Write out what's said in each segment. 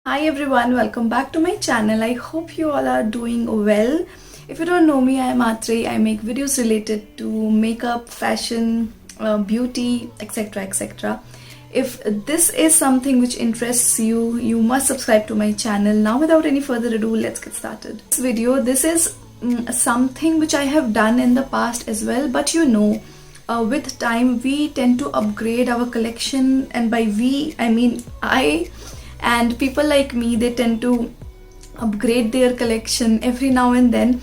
Hi everyone, welcome back to my channel. I hope you all are doing well. If you don't know me, I am Atri. I make videos related to makeup, fashion, beauty, etc. etc. If this is something which interests you, you must subscribe to my channel. Now without any further ado, let's get started. This is something which I have done in the past as well, but with time we tend to upgrade our collection, and by we I mean I and people like me, they tend to upgrade their collection every now and then.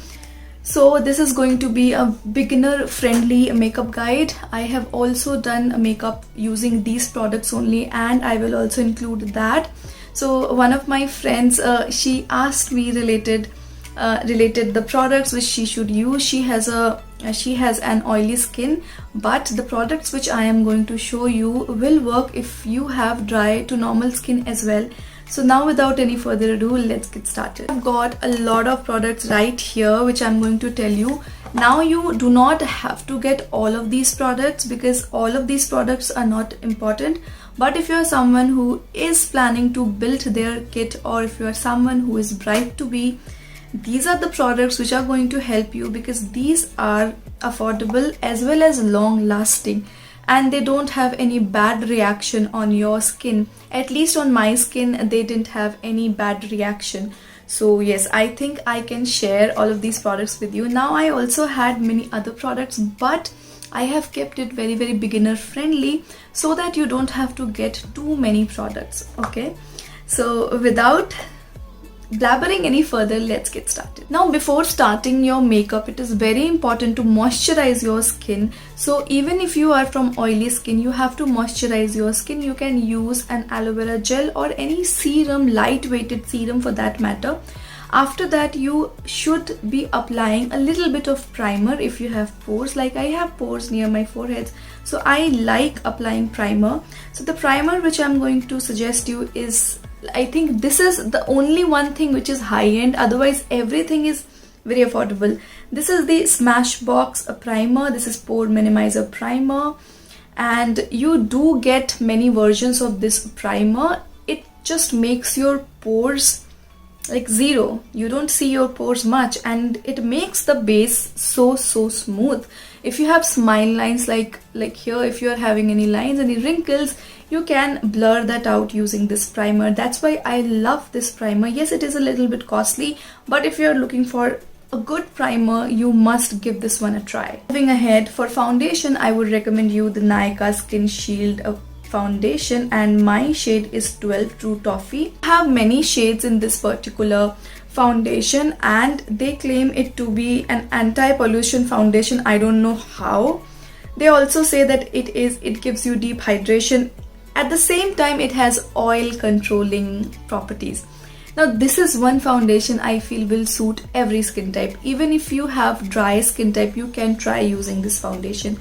So this is going to be a beginner friendly makeup guide. I have also done a makeup using these products only, and I will also include that. So one of my friends, she asked me related the products which she should use. She has an oily skin, but the products which I am going to show you will work if you have dry to normal skin as well. So now without any further ado, let's get started. I've got a lot of products right here which I'm going to tell you. Now you do not have to get all of these products because all of these products are not important. But if you are someone who is planning to build their kit, or if you are someone who is bride to be, these are the products which are going to help you, because these are affordable as well as long lasting, and they don't have any bad reaction on your skin. At least on my skin, they didn't have any bad reaction. So yes, I think I can share all of these products with you. Now I also had many other products, but I have kept it very beginner friendly so that you don't have to get too many products. Okay, so without blabbering any further, let's get started. Now before starting your makeup, it is very important to moisturize your skin. So even if you are from oily skin, you have to moisturize your skin. You can use an aloe vera gel or any serum, lightweighted serum for that matter. After that, you should be applying a little bit of primer if you have pores. Like I have pores near my forehead, so I like applying primer. So the primer which I'm going to suggest you is, I think this is the only one thing which is high-end, otherwise everything is very affordable. This is the Smashbox primer. This is pore minimizer primer, and you do get many versions of this primer. It just makes your pores like zero. You don't see your pores much, and it makes the base so smooth. If you have smile lines like here, if you are having any lines, any wrinkles, you can blur that out using this primer. That's why I love this primer. Yes, it is a little bit costly, but if you're looking for a good primer, you must give this one a try. Moving ahead, for foundation, I would recommend you the Nykaa Skin Shield foundation, and my shade is 12 True Toffee. I have many shades in this particular foundation, and they claim it to be an anti-pollution foundation. I don't know how. They also say that it gives you deep hydration. At the same time, it has oil controlling properties. Now this is one foundation I feel will suit every skin type. Even if you have dry skin type, you can try using this foundation.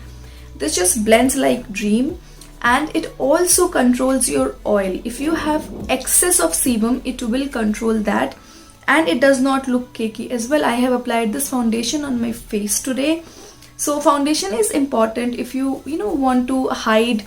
This just blends like dream, and it also controls your oil. If you have excess of sebum, it will control that, and it does not look cakey as well. I have applied this foundation on my face today. So foundation is important if you want to hide,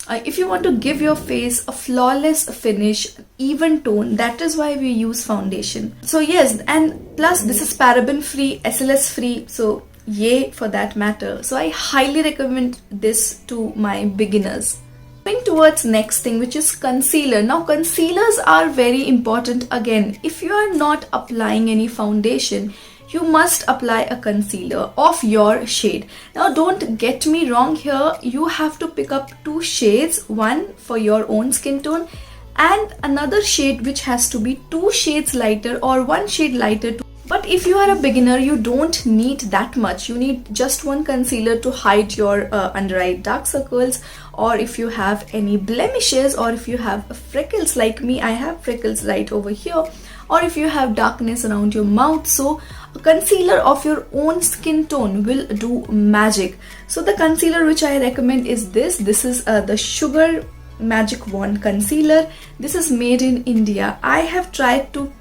if you want to give your face a flawless finish, even tone. That is why we use foundation. So yes, and plus this is paraben free, SLS free, so yay for that matter. So I highly recommend this to my beginners. Moving towards next thing, which is concealer. Now concealers are very important. Again, if you are not applying any foundation, you must apply a concealer of your shade. Now don't get me wrong here, you have to pick up two shades, one for your own skin tone and another shade which has to be 2 shades lighter or 1 shade lighter. But if you are a beginner, you don't need that much. You need just one concealer to hide your under eye dark circles, or if you have any blemishes, or if you have freckles like me, I have freckles right over here, or if you have darkness around your mouth. So a concealer of your own skin tone will do magic. So the concealer which I recommend is this. This is the Sugar Magic Wand concealer. This is made in India. I have tried to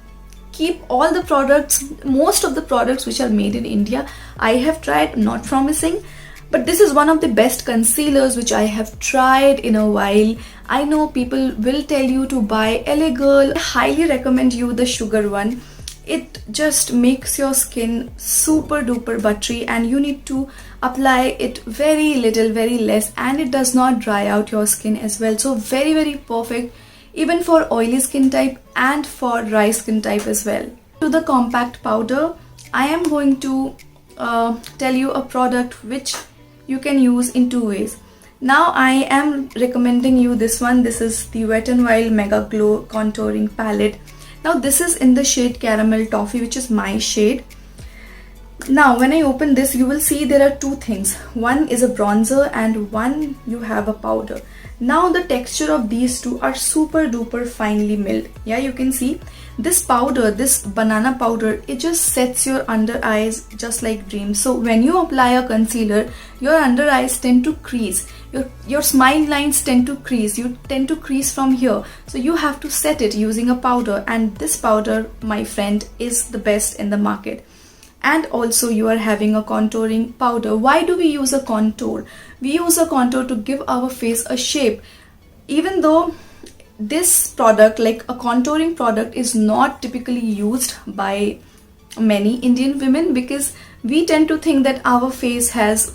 keep all the products, most of the products which are made in India, I have tried, not promising. But this is one of the best concealers which I have tried in a while. I know people will tell you to buy LA Girl. I highly recommend you the sugar one. It just makes your skin super duper buttery, and you need to apply it very little, very less, and it does not dry out your skin as well. So very perfect even for oily skin type and for dry skin type as well. To the compact powder, I am going to tell you a product which you can use in two ways. Now I am recommending you this one. This is the Wet n Wild Mega Glow Contouring Palette. Now this is in the shade Caramel Toffee, which is my shade. Now when I open this, you will see there are two things. One is a bronzer and one you have a powder. Now the texture of these two are super duper finely milled. Yeah, you can see this powder, this banana powder, it just sets your under eyes just like dreams. So when you apply a concealer, your under eyes tend to crease. Your smile lines tend to crease. You tend to crease from here. So you have to set it using a powder, and this powder, my friend, is the best in the market. And also you are having a contouring powder. Why do we use a contour? We use a contour to give our face a shape. Even though this product, like a contouring product, is not typically used by many Indian women, because we tend to think that our face has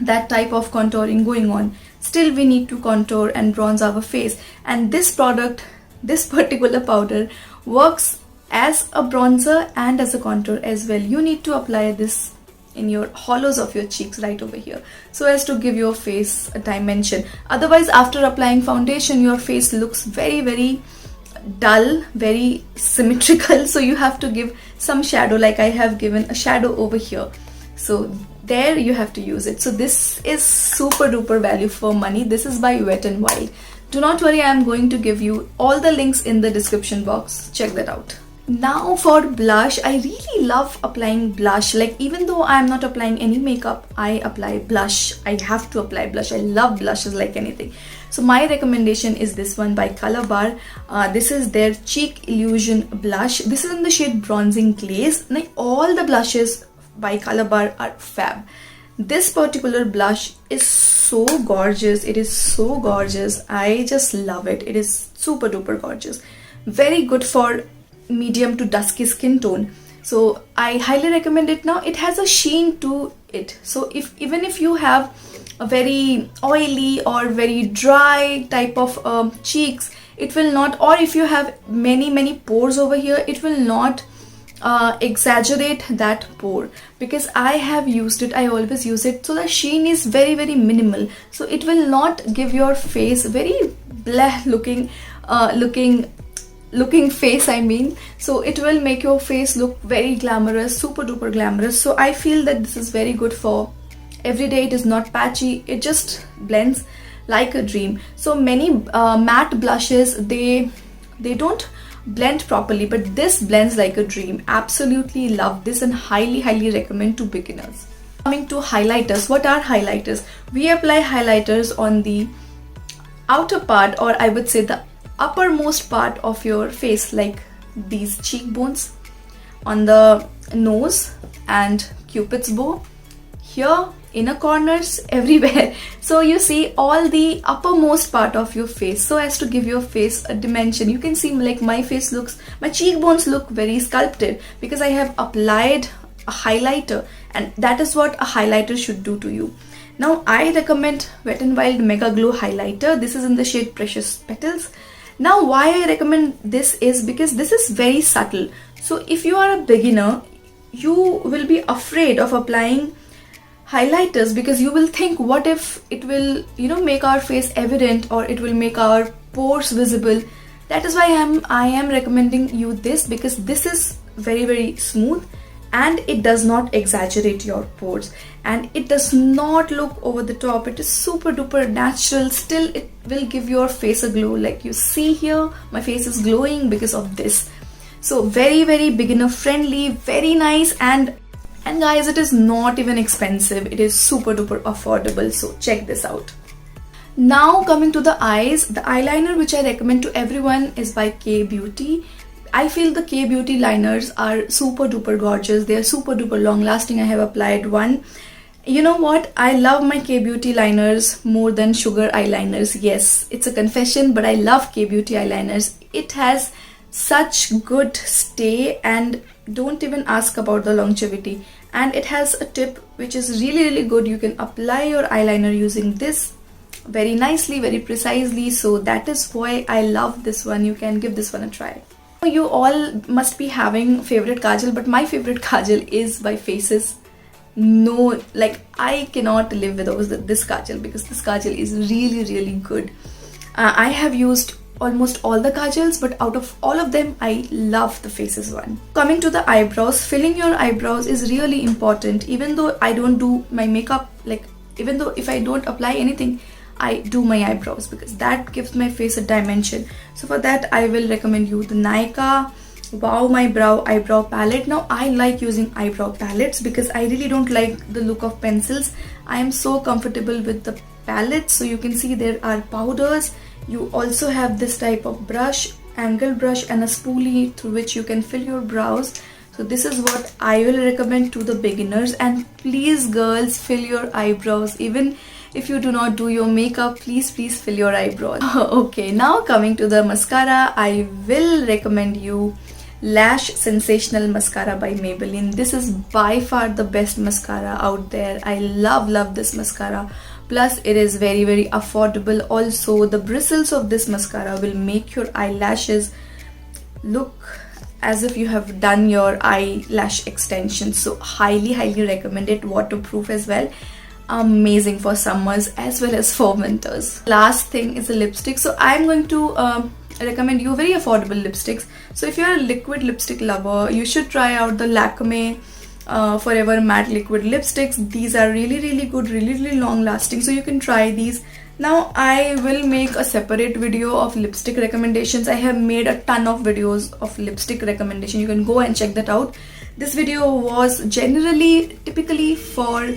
that type of contouring going on. Still we need to contour and bronze our face, and this product, this particular powder, works as a bronzer and as a contour as well. You need to apply this in your hollows of your cheeks right over here, so as to give your face a dimension. Otherwise, after applying foundation, your face looks very dull, very symmetrical. So you have to give some shadow, like I have given a shadow over here. So there you have to use it. So this is super duper value for money. This is by Wet n Wild. Do not worry, I am going to give you all the links in the description box. Check that out. Now for blush, I really love applying blush. Like, even though I am not applying any makeup, I apply blush. I have to apply blush. I love blushes like anything. So my recommendation is this one by Colorbar. This is their Cheek Illusion blush. This is in the shade Bronzing Glaze. Like, all the blushes by Colorbar are fab. This particular blush is so gorgeous. It is so gorgeous. I just love it. It is super duper gorgeous. Very good for medium to dusky skin tone. So I highly recommend it. Now it has a sheen to it. So even if you have a very oily or very dry type of cheeks, it will not, or if you have many pores over here, it will not exaggerate that pore, because I have used it. I always use it. So the sheen is very minimal, so it will not give your face very bleh looking face, I mean. So it will make your face look very glamorous, super duper glamorous. So I feel that this is very good for everyday. It is not patchy, it just blends like a dream. So many matte blushes, they don't blend properly, but this blends like a dream. Absolutely love this and highly recommend to beginners. Coming to highlighters, what are highlighters? We apply highlighters on the outer part, or I would say the uppermost part of your face, like these cheekbones, on the nose and Cupid's bow, here, inner corners, everywhere. So you see all the uppermost part of your face, so as to give your face a dimension. You can see, like, my cheekbones look very sculpted because I have applied a highlighter, and that is what a highlighter should do to you. Now I recommend Wet n Wild Mega Glow Highlighter. This is in the shade Precious Petals. Now why I recommend this is because this is very subtle. So if you are a beginner, you will be afraid of applying highlighters because you will think, what if it will, make our face evident, or it will make our pores visible. That is why I am recommending you this, because this is very smooth and it does not exaggerate your pores, and it does not look over the top. It is super duper natural. Still, it will give your face a glow. Like you see here, my face is glowing because of this. So very beginner friendly, very nice, and guys, it is not even expensive. It is super duper affordable. So check this out. Now coming to the eyes, the eyeliner which I recommend to everyone is by K Beauty. I feel the K Beauty liners are super duper gorgeous. They are super duper long lasting. I have applied one You know what? I love my K-Beauty liners more than Sugar eyeliners. Yes, it's a confession, but I love K-Beauty eyeliners. It has such good stay, and don't even ask about the longevity. And it has a tip which is really good. You can apply your eyeliner using this very nicely, very precisely. So that is why I love this one. You can give this one a try. You all must be having favorite kajal, but my favorite kajal is by Faces. No, like I cannot live without this kajal because this kajal is really good. I have used almost all the kajals, but out of all of them I love the Faces one. Coming to the eyebrows, filling your eyebrows is really important. Even though I don't do my makeup, like even though if I don't apply anything, I do my eyebrows because that gives my face a dimension. So for that I will recommend you the Nykaa Wow My Brow eyebrow palette. Now I like using eyebrow palettes because I really don't like the look of pencils. I am so comfortable with the palettes. So you can see there are powders. You also have this type of brush, angle brush, and a spoolie through which you can fill your brows. So this is what I will recommend to the beginners. And please girls, fill your eyebrows. Even if you do not do your makeup, please fill your eyebrows. Okay, now coming to the mascara, I will recommend you Lash Sensational Mascara by Maybelline. This is by far the best mascara out there. I love this mascara. Plus it is very affordable. Also the bristles of this mascara will make your eyelashes look as if you have done your eyelash extension. So highly recommend it. Waterproof as well. Amazing for summers as well as for winters. Last thing is a lipstick. So I'm going to recommend you very affordable lipsticks. So if you're a liquid lipstick lover, you should try out the Lakme Forever Matte Liquid Lipsticks. These are really good, really long lasting, so you can try these. Now I will make a separate video of lipstick recommendations. I have made a ton of videos of lipstick recommendation. You can go and check that out. This video was typically for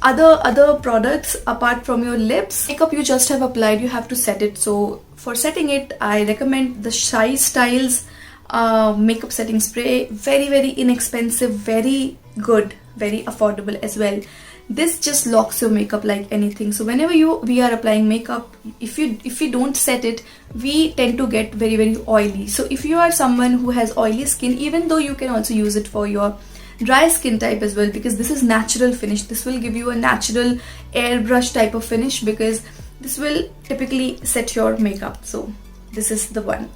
other products apart from your lips. Makeup you just have applied, you have to set it. So for setting it, I recommend the Shy Styles makeup setting spray. Very inexpensive, very good, very affordable as well. This just locks your makeup like anything. So whenever we are applying makeup, if you don't set it, we tend to get very oily. So if you are someone who has oily skin, even though you can also use it for your dry skin type as well, because this is natural finish. This will give you a natural airbrush type of finish because this will typically set your makeup. So this is the one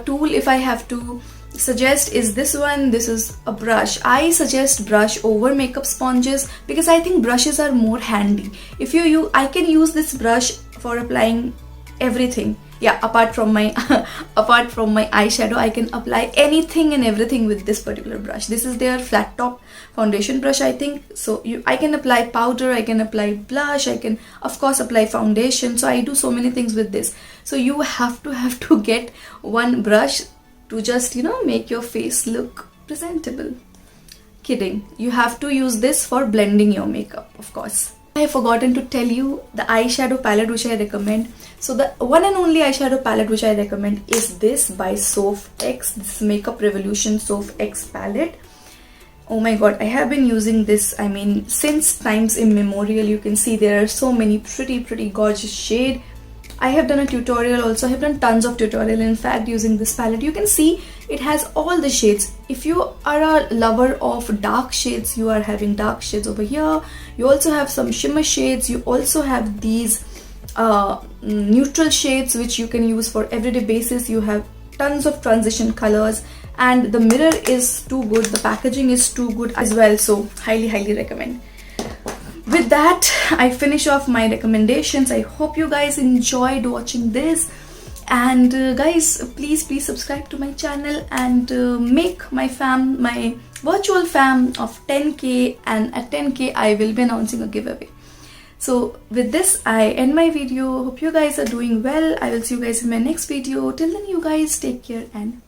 tool if I have to suggest is this one. This is a brush. I suggest brush over makeup sponges because I think brushes are more handy. I can use this brush for applying everything. Yeah, apart from my eyeshadow, I can apply anything and everything with this particular brush. This is their flat top foundation brush, I think. So I can apply powder, I can apply blush, I can of course apply foundation. So I do so many things with this. So you have to get one brush to just make your face look presentable. Kidding. You have to use this for blending your makeup, of course. I have forgotten to tell you the eyeshadow palette which I recommend. So the one and only eyeshadow palette which I recommend is this by Soph X. This is Makeup Revolution Soph X palette. Oh my god, I have been using this, I mean, since times immemorial. You can see there are so many pretty gorgeous shades. I have done a tutorial also. I have done tons of tutorial in fact using this palette. You can see it has all the shades. If you are a lover of dark shades, you are having dark shades over here. You also have some shimmer shades. You also have these neutral shades which you can use for everyday basis. You have tons of transition colors, and the mirror is too good. The packaging is too good as well. So highly recommend. With that, I finish off my recommendations. I hope you guys enjoyed watching this, and guys, please subscribe to my channel and make my virtual fam of 10k, and at 10k I will be announcing a giveaway. So with this, I end my video. Hope you guys are doing well. I will see you guys in my next video. Till then, you guys take care and